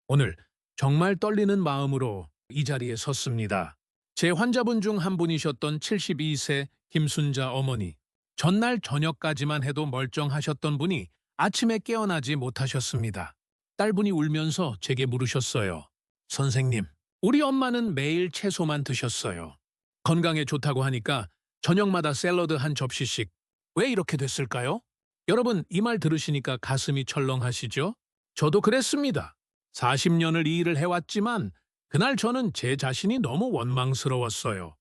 오늘 정말 떨리는 마음으로 이 자리에 섰습니다. 제 환자분 중 한 분이셨던 72세 김순자 어머니. 전날 저녁까지만 해도 멀쩡하셨던 분이 아침에 깨어나지 못하셨습니다. 딸분이 울면서 제게 물으셨어요. 선생님, 우리 엄마는 매일 채소만 드셨어요. 건강에 좋다고 하니까 저녁마다 샐러드 한 접시씩. 왜 이렇게 됐을까요? 여러분, 이 말 들으시니까 가슴이 철렁하시죠? 저도 그랬습니다. 40년을 이 일을 해왔지만 그날 저는 제 자신이 너무 원망스러웠어요.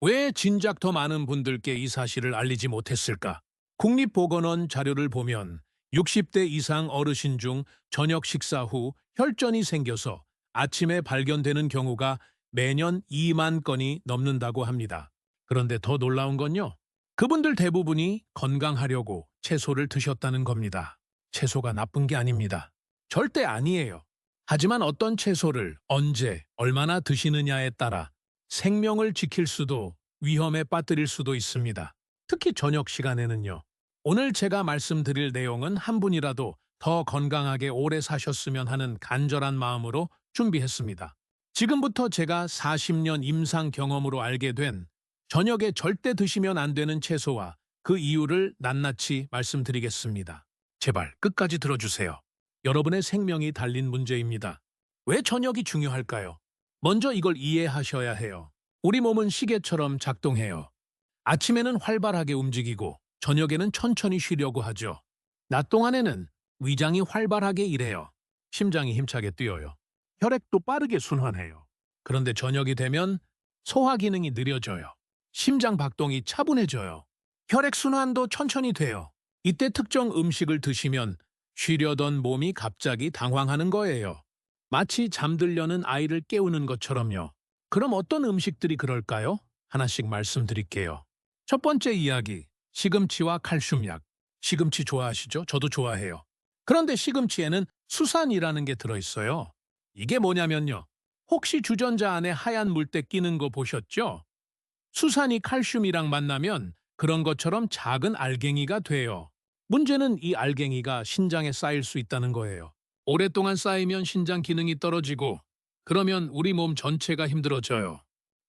왜 진작 더 많은 분들께 이 사실을 알리지 못했을까? 국립보건원 자료를 보면 60대 이상 어르신 중 저녁 식사 후 혈전이 생겨서 아침에 발견되는 경우가 매년 2만 건이 넘는다고 합니다. 그런데 더 놀라운 건요. 그분들 대부분이 건강하려고 채소를 드셨다는 겁니다. 채소가 나쁜 게 아닙니다. 절대 아니에요. 하지만 어떤 채소를 언제, 얼마나 드시느냐에 따라 생명을 지킬 수도 위험에 빠뜨릴 수도 있습니다. 특히 저녁 시간에는요. 오늘 제가 말씀드릴 내용은 한 분이라도 더 건강하게 오래 사셨으면 하는 간절한 마음으로 준비했습니다. 지금부터 제가 40년 임상 경험으로 알게 된 저녁에 절대 드시면 안 되는 채소와 그 이유를 낱낱이 말씀드리겠습니다. 제발 끝까지 들어주세요. 여러분의 생명이 달린 문제입니다. 왜 저녁이 중요할까요? 먼저 이걸 이해하셔야 해요. 우리 몸은 시계처럼 작동해요. 아침에는 활발하게 움직이고 저녁에는 천천히 쉬려고 하죠. 낮 동안에는 위장이 활발하게 일해요. 심장이 힘차게 뛰어요. 혈액도 빠르게 순환해요. 그런데 저녁이 되면 소화 기능이 느려져요. 심장 박동이 차분해져요. 혈액 순환도 천천히 돼요. 이때 특정 음식을 드시면 쉬려던 몸이 갑자기 당황하는 거예요. 마치 잠들려는 아이를 깨우는 것처럼요. 그럼 어떤 음식들이 그럴까요? 하나씩 말씀드릴게요. 첫 번째 이야기, 시금치와 칼슘약. 시금치 좋아하시죠? 저도 좋아해요. 그런데 시금치에는 수산이라는 게 들어있어요. 이게 뭐냐면요. 혹시 주전자 안에 하얀 물때 끼는 거 보셨죠? 수산이 칼슘이랑 만나면 그런 것처럼 작은 알갱이가 돼요. 문제는 이 알갱이가 신장에 쌓일 수 있다는 거예요. 오랫동안 쌓이면 신장 기능이 떨어지고 그러면 우리 몸 전체가 힘들어져요.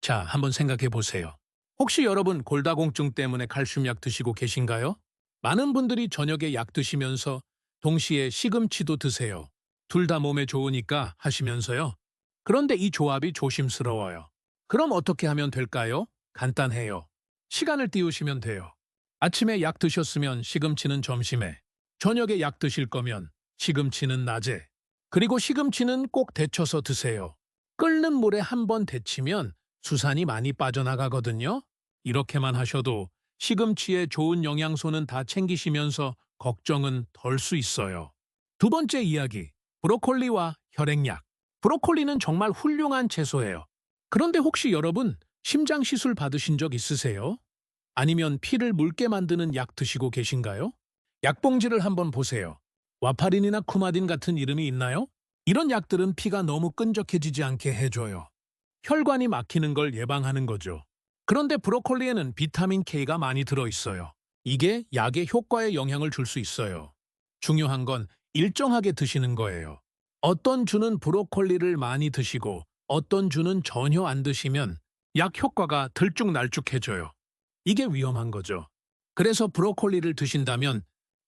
자, 한번 생각해 보세요. 혹시 여러분 골다공증 때문에 칼슘약 드시고 계신가요? 많은 분들이 저녁에 약 드시면서 동시에 시금치도 드세요. 둘 다 몸에 좋으니까 하시면서요. 그런데 이 조합이 조심스러워요. 그럼 어떻게 하면 될까요? 간단해요. 시간을 띄우시면 돼요. 아침에 약 드셨으면 시금치는 점심에, 저녁에 약 드실 거면 시금치는 낮에, 그리고 시금치는 꼭 데쳐서 드세요. 끓는 물에 한 번 데치면 수산이 많이 빠져나가거든요. 이렇게만 하셔도 시금치의 좋은 영양소는 다 챙기시면서 걱정은 덜 수 있어요. 두 번째 이야기, 브로콜리와 혈액약. 브로콜리는 정말 훌륭한 채소예요. 그런데 혹시 여러분 심장 시술 받으신 적 있으세요? 아니면 피를 묽게 만드는 약 드시고 계신가요? 약봉지를 한번 보세요. 와파린이나 쿠마딘 같은 이름이 있나요? 이런 약들은 피가 너무 끈적해지지 않게 해줘요. 혈관이 막히는 걸 예방하는 거죠. 그런데 브로콜리에는 비타민 K가 많이 들어있어요. 이게 약의 효과에 영향을 줄 수 있어요. 중요한 건 일정하게 드시는 거예요. 어떤 주는 브로콜리를 많이 드시고 어떤 주는 전혀 안 드시면 약 효과가 들쭉날쭉해져요. 이게 위험한 거죠. 그래서 브로콜리를 드신다면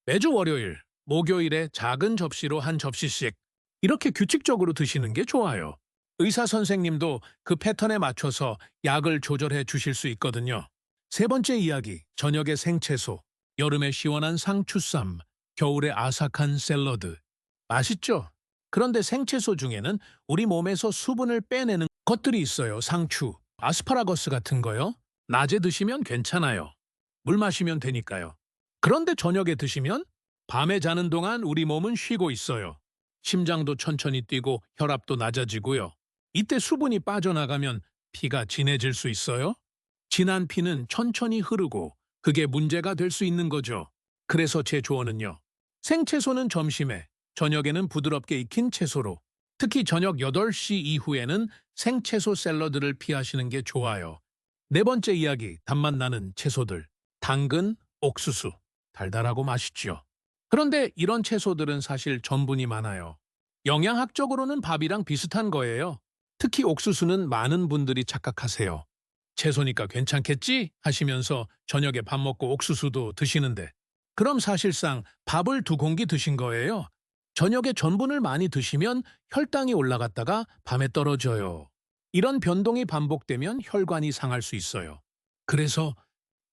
매주 월요일, 목요일에 작은 접시로 한 접시씩 이렇게 규칙적으로 드시는 게 좋아요. 의사 선생님도 그 패턴에 맞춰서 약을 조절해 주실 수 있거든요. 세 번째 이야기, 저녁에 생채소, 여름에 시원한 상추쌈, 겨울에 아삭한 샐러드. 맛있죠? 그런데 생채소 중에는 우리 몸에서 수분을 빼내는 것들이 있어요. 상추, 아스파라거스 같은 거요. 낮에 드시면 괜찮아요. 물 마시면 되니까요. 그런데 저녁에 드시면 밤에 자는 동안 우리 몸은 쉬고 있어요. 심장도 천천히 뛰고 혈압도 낮아지고요. 이때 수분이 빠져나가면 피가 진해질 수 있어요. 진한 피는 천천히 흐르고 그게 문제가 될 수 있는 거죠. 그래서 제 조언은요. 생채소는 점심에, 저녁에는 부드럽게 익힌 채소로, 특히 저녁 8시 이후에는 생채소 샐러드를 피하시는 게 좋아요. 네 번째 이야기, 단맛 나는 채소들. 당근, 옥수수. 달달하고 맛있죠. 그런데 이런 채소들은 사실 전분이 많아요. 영양학적으로는 밥이랑 비슷한 거예요. 특히 옥수수는 많은 분들이 착각하세요. 채소니까 괜찮겠지 하시면서 저녁에 밥 먹고 옥수수도 드시는데 그럼 사실상 밥을 2공기 드신 거예요. 저녁에 전분을 많이 드시면 혈당이 올라갔다가 밤에 떨어져요. 이런 변동이 반복되면 혈관이 상할 수 있어요. 그래서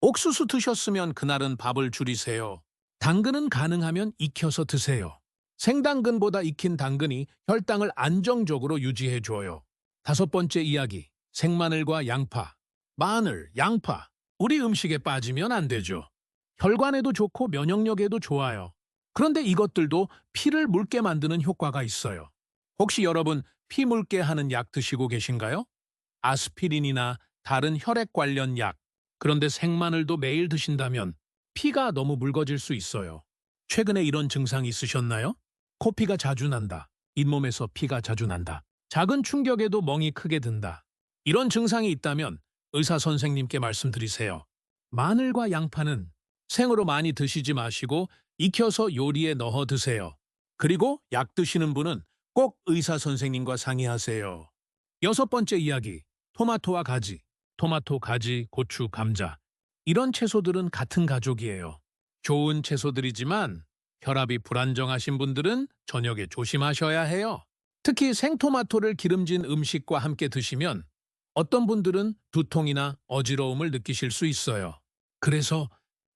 옥수수 드셨으면 그날은 밥을 줄이세요. 당근은 가능하면 익혀서 드세요. 생당근보다 익힌 당근이 혈당을 안정적으로 유지해줘요. 5번째 이야기, 생마늘과 양파. 마늘, 양파. 우리 음식에 빠지면 안 되죠. 혈관에도 좋고 면역력에도 좋아요. 그런데 이것들도 피를 묽게 만드는 효과가 있어요. 혹시 여러분 피 묽게 하는 약 드시고 계신가요? 아스피린이나 다른 혈액 관련 약. 그런데 생마늘도 매일 드신다면 피가 너무 묽어질 수 있어요. 최근에 이런 증상이 있으셨나요? 코피가 자주 난다. 잇몸에서 피가 자주 난다. 작은 충격에도 멍이 크게 든다. 이런 증상이 있다면 의사 선생님께 말씀드리세요. 마늘과 양파는 생으로 많이 드시지 마시고 익혀서 요리에 넣어 드세요. 그리고 약 드시는 분은 꼭 의사 선생님과 상의하세요. 6번째 이야기, 토마토와 가지. 토마토, 가지, 고추, 감자. 이런 채소들은 같은 가족이에요. 좋은 채소들이지만 혈압이 불안정하신 분들은 저녁에 조심하셔야 해요. 특히 생토마토를 기름진 음식과 함께 드시면 어떤 분들은 두통이나 어지러움을 느끼실 수 있어요. 그래서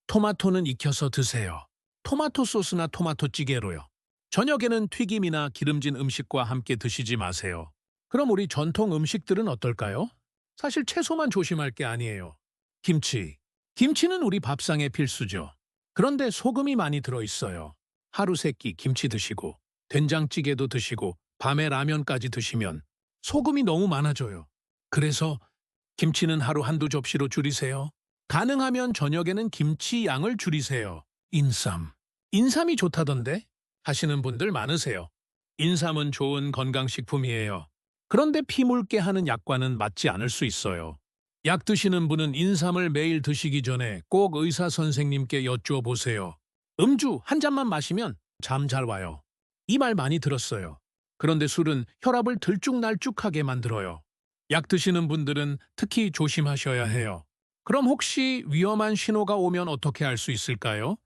토마토는 익혀서 드세요. 토마토 소스나 토마토 찌개로요. 저녁에는 튀김이나 기름진 음식과 함께 드시지 마세요. 그럼 우리 전통 음식들은 어떨까요? 사실 채소만 조심할 게 아니에요. 김치. 김치는 우리 밥상의 필수죠. 그런데 소금이 많이 들어있어요. 하루 3끼 김치 드시고 된장찌개도 드시고 밤에 라면까지 드시면 소금이 너무 많아져요. 그래서 김치는 하루 1~2접시로 줄이세요. 가능하면 저녁에는 김치 양을 줄이세요. 인삼. 인삼이 좋다던데 하시는 분들 많으세요. 인삼은 좋은 건강식품이에요. 그런데 피 묽게 하는 약과는 맞지 않을 수 있어요. 약 드시는 분은 인삼을 매일 드시기 전에 꼭 의사 선생님께 여쭈어보세요. 음주 1잔만 마시면 잠 잘 와요. 이 말 많이 들었어요. 그런데 술은 혈압을 들쭉날쭉하게 만들어요. 약 드시는 분들은 특히 조심하셔야 해요. 그럼 혹시 위험한 신호가 오면 어떻게 할 수 있을까요?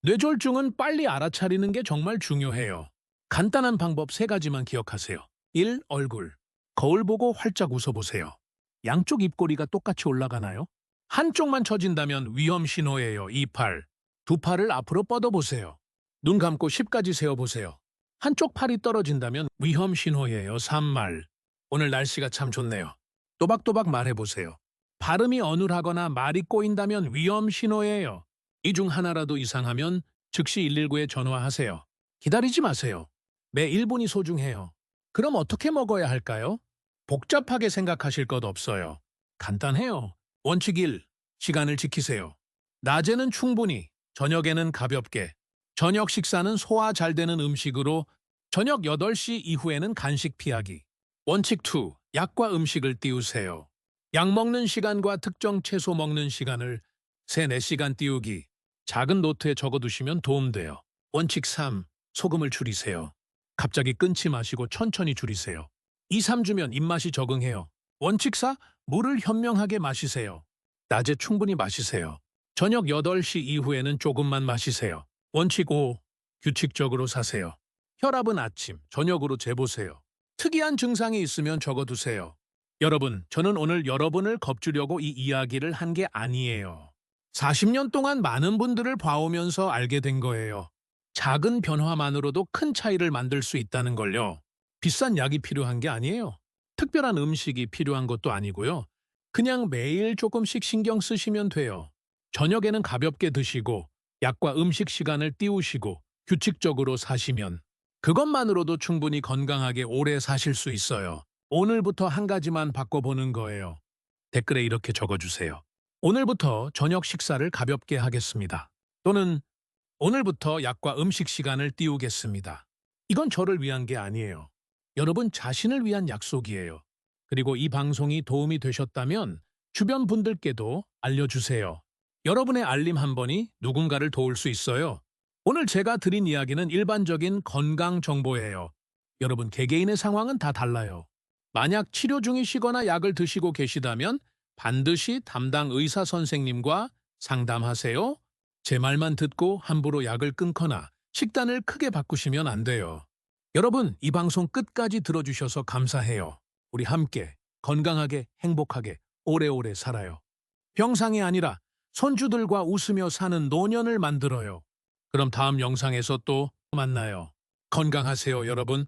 뇌졸중은 빨리 알아차리는 게 정말 중요해요. 간단한 방법 3가지만 기억하세요. 1. 얼굴. 거울 보고 활짝 웃어보세요. 양쪽 입꼬리가 똑같이 올라가나요? 한쪽만 처진다면 위험 신호예요. 2. 팔. 2팔을 앞으로 뻗어보세요. 눈 감고 10까지 세어보세요. 한쪽 팔이 떨어진다면 위험 신호예요. 3. 말. 오늘 날씨가 참 좋네요. 또박또박 말해보세요. 발음이 어눌하거나 말이 꼬인다면 위험 신호예요. 이 중 하나라도 이상하면 즉시 119에 전화하세요. 기다리지 마세요. 매 1분이 소중해요. 그럼 어떻게 먹어야 할까요? 복잡하게 생각하실 것 없어요. 간단해요. 원칙 1. 시간을 지키세요. 낮에는 충분히, 저녁에는 가볍게. 저녁 식사는 소화 잘 되는 음식으로 저녁 8시 이후에는 간식 피하기. 원칙 2. 약과 음식을 띄우세요. 약 먹는 시간과 특정 채소 먹는 시간을 3~4시간 띄우기. 작은 노트에 적어두시면 도움돼요. 원칙 3. 소금을 줄이세요. 갑자기 끊지 마시고 천천히 줄이세요. 2~3주면 입맛이 적응해요. 원칙 4. 물을 현명하게 마시세요. 낮에 충분히 마시세요. 저녁 8시 이후에는 조금만 마시세요. 원칙 5. 규칙적으로 사세요. 혈압은 아침, 저녁으로 재보세요. 특이한 증상이 있으면 적어두세요. 여러분, 저는 오늘 여러분을 겁주려고 이 이야기를 한 게 아니에요. 40년 동안 많은 분들을 봐오면서 알게 된 거예요. 작은 변화만으로도 큰 차이를 만들 수 있다는 걸요. 비싼 약이 필요한 게 아니에요. 특별한 음식이 필요한 것도 아니고요. 그냥 매일 조금씩 신경 쓰시면 돼요. 저녁에는 가볍게 드시고 약과 음식 시간을 띄우시고 규칙적으로 사시면 그것만으로도 충분히 건강하게 오래 사실 수 있어요. 오늘부터 한 가지만 바꿔보는 거예요. 댓글에 이렇게 적어주세요. 오늘부터 저녁 식사를 가볍게 하겠습니다. 또는 오늘부터 약과 음식 시간을 띄우겠습니다. 이건 저를 위한 게 아니에요. 여러분 자신을 위한 약속이에요. 그리고 이 방송이 도움이 되셨다면 주변 분들께도 알려주세요. 여러분의 알림 한 번이 누군가를 도울 수 있어요. 오늘 제가 드린 이야기는 일반적인 건강 정보예요. 여러분, 개개인의 상황은 다 달라요. 만약 치료 중이시거나 약을 드시고 계시다면 반드시 담당 의사 선생님과 상담하세요. 제 말만 듣고 함부로 약을 끊거나 식단을 크게 바꾸시면 안 돼요. 여러분, 이 방송 끝까지 들어주셔서 감사해요. 우리 함께 건강하게 행복하게 오래오래 살아요. 병상이 아니라 손주들과 웃으며 사는 노년을 만들어요. 그럼 다음 영상에서 또 만나요. 건강하세요, 여러분.